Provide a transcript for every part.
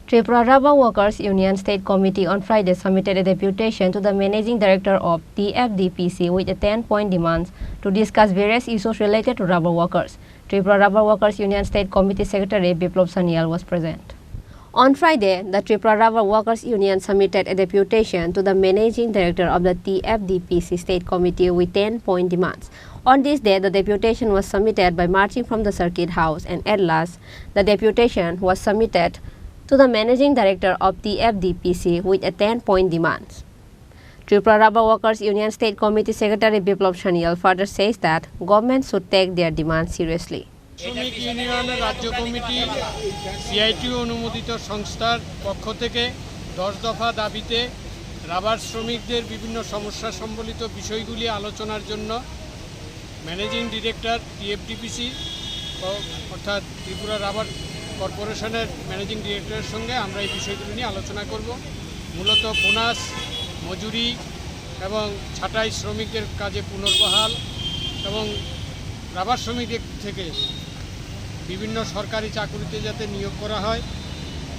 Tripura Rubber Workers Union State Committee on Friday submitted a deputation to the Managing Director of TFDPC with 10-point demands to discuss various issues related to rubber workers. Tripura Rubber Workers Union State Committee Secretary Biplop Sanyal was present. On Friday, the Tripura Rubber Workers Union submitted a deputation to the Managing Director of the TFDPC State Committee with 10-point demands. On this day, the deputation was submitted by marching from the Circuit House, and at last, the deputation was submitted to the Managing Director of TFDPC with a 10-point demands. Tripura Rubber Workers Union State Committee Secretary Biplop Sanyal further says that government should take their demands seriously. শ্রমিক union রাজ্য committee CIT অনুমোদিত সংস্থার পক্ষ থেকে 10 দফা দাবিতে rubber শ্রমিকদের বিভিন্ন সমস্যা সম্বলিত বিষয়গুলি আলোচনার জন্য ম্যানেজিং ডিরেক্টর টিএফডিপিসি অর্থাৎ ত্রিপুরা রাবার কর্পোরেশনের ম্যানেজিং ডিরেক্টরের সঙ্গে আমরা এই বিষয়গুলি নিয়ে আলোচনা করব। মূলত বোনাস, মজুরি এবং ছাঁটাই শ্রমিকদের কাজে পুনর্বহাল এবং রাবার শ্রমিকদের থেকে বিভিন্ন সরকারি চাকরিতে যাতে নিয়োগ করা হয়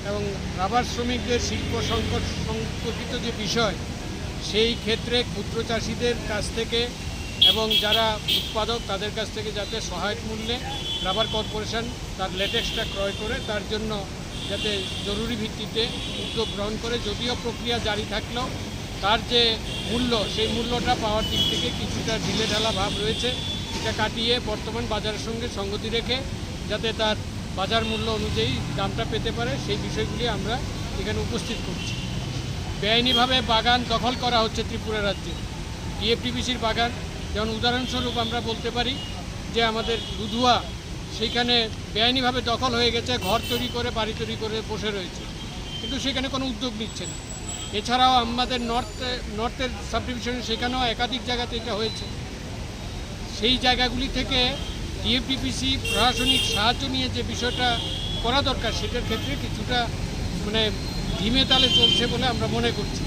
এবং রাবার শ্রমিকদের শিল্প সংকট সম্পর্কিত যে বিষয় সেই ক্ষেত্রে ক্ষুদ্র চাষিদের কাছ থেকে এবং যারা উৎপাদক তাদের কাছ থেকে যাতে সহায়ক মূল্যে রাবার কর্পোরেশন তার লেটেক্সটা ক্রয় করে তার জন্য যাতে জরুরি ভিত্তিতে উদ্যোগ গ্রহণ করে, যদিও প্রক্রিয়া জারি থাকলেও তার যে মূল্য সেই মূল্যটা পাওয়ার দিক থেকে কিছুটা ঢিলেঢালা ভাব রয়েছে। এটা কাটিয়ে বর্তমান বাজারের সঙ্গে সঙ্গতি রেখে যাতে তার বাজার মূল্য অনুযায়ী দামটা পেতে পারে সেই বিষয়গুলি আমরা এখানে উপস্থিত করছি। বেআইনিভাবে বাগান দখল করা হচ্ছে ত্রিপুরা রাজ্যে, টিএফডিপিসির বাগান। যেমন উদাহরণস্বরূপ আমরা বলতে পারি যে আমাদের দুধুয়া সেইখানে বেআইনিভাবে দখল হয়ে গেছে, ঘর তৈরি করে বাড়ি তৈরি করে বসে রয়েছে, কিন্তু সেখানে কোনো উদ্যোগ নিচ্ছে না। এছাড়াও আমাদের নর্থের সাবডিভিশনে সেখানেও একাধিক জায়গাতে এটা হয়েছে। সেই জায়গাগুলি থেকে টিএফডিপিসি প্রশাসনিক সাহায্য নিয়ে যে বিষয়টা করা দরকার সেটার ক্ষেত্রে কিছুটা ধীমে তালে চলছে বলে আমরা মনে করছি।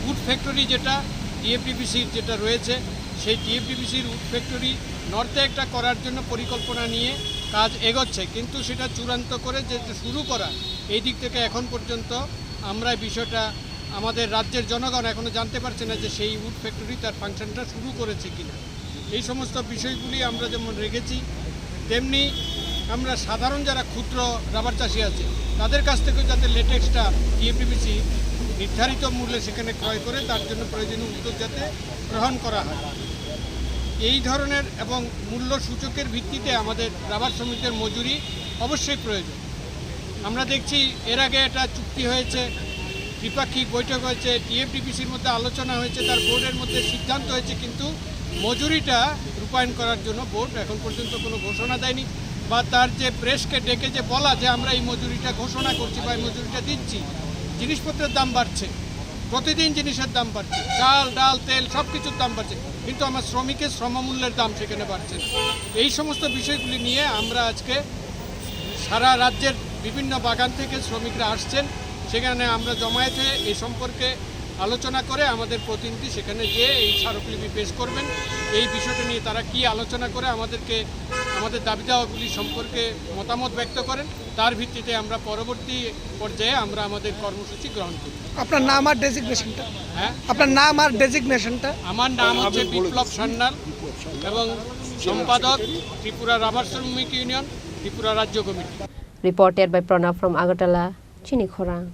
উড ফ্যাক্টরি যেটা টিএফডিপিসির যেটা রয়েছে সেই টিএফডিপিসির উড ফ্যাক্টরি নর্থে একটা করার জন্য পরিকল্পনা নিয়ে কাজ এগোচ্ছে, কিন্তু সেটা চূড়ান্ত করে যে শুরু করা এই দিক থেকে এখন পর্যন্ত আমরা বিষয়টা আমাদের রাজ্যের জনগণ এখনও জানতে পারছে না যে সেই উড ফ্যাক্টরি তার ফাংশনটা শুরু করেছে কিনা। এই সমস্ত বিষয়গুলি আমরা যেমন রেখেছি, তেমনি আমরা সাধারণ যারা ক্ষুদ্র রাবার চাষি আছে তাদের কাছ থেকেও যাতে লেটেক্সটা টিএফডিপিসি নির্ধারিত মূল্যে সেখানে ক্রয় করে তার জন্য প্রয়োজনীয় উদ্যোগ যাতে গ্রহণ করা হয় এই ধরনের, এবং মূল্য সূচকের ভিত্তিতে আমাদের রাবার শ্রমিকদের মজুরি অবশ্যই প্রয়োজন। আমরা দেখছি এর আগে এটা চুক্তি হয়েছে, ত্রিপাক্ষিক বৈঠক হয়েছে, টিএফডিপিসির মধ্যে আলোচনা হয়েছে, তার বোর্ডের মধ্যে সিদ্ধান্ত হয়েছে, কিন্তু মজুরিটা রূপায়ণ করার জন্য বোর্ড এখন পর্যন্ত কোনো ঘোষণা দেয়নি, বা তার যে প্রেসকে ডেকে যে বলা যে আমরা এই মজুরিটা ঘোষণা করছি বা এই মজুরিটা দিচ্ছি। জিনিসপত্রের দাম বাড়ছে, প্রতিদিন জিনিসের দাম বাড়ছে, চাল ডাল তেল সব কিছুর দাম বাড়ছে, কিন্তু আমার শ্রমিকের শ্রমমূল্যের দাম সেখানে বাড়ছে না। এই সমস্ত বিষয়গুলি নিয়ে আমরা আজকে সারা রাজ্যের বিভিন্ন বাগান থেকে শ্রমিকরা আসছেন, সেখানে আমরা জমায়েত হয়ে এই সম্পর্কে আলোচনা করে আমাদের প্রতিনিধি সেখানে গিয়ে এই স্মারকলিপি পেশ করবেন। এই বিষয়টা নিয়ে তারা কি আলোচনা করে আমাদেরকে আমাদের দাবি দাওয়াগুলি সম্পর্কে মতামত ব্যক্ত করেন, তার ভিত্তিতে আমরা পরবর্তী পর্যায়ে আমরা আমাদের কর্মসূচি গ্রহণ করি। আপনার নাম আর ডেজিগনেশনটা? হ্যাঁ, আপনার নাম আর ডেজিগনেশনটা? আমার নাম হচ্ছে বিপ্লব সান্যাল এবং সম্পাদক ত্রিপুরা রাবার শ্রমিক ইউনিয়ন, ত্রিপুরা রাজ্য committee. Reported by Pranav from Agartala, Chini, Khorang.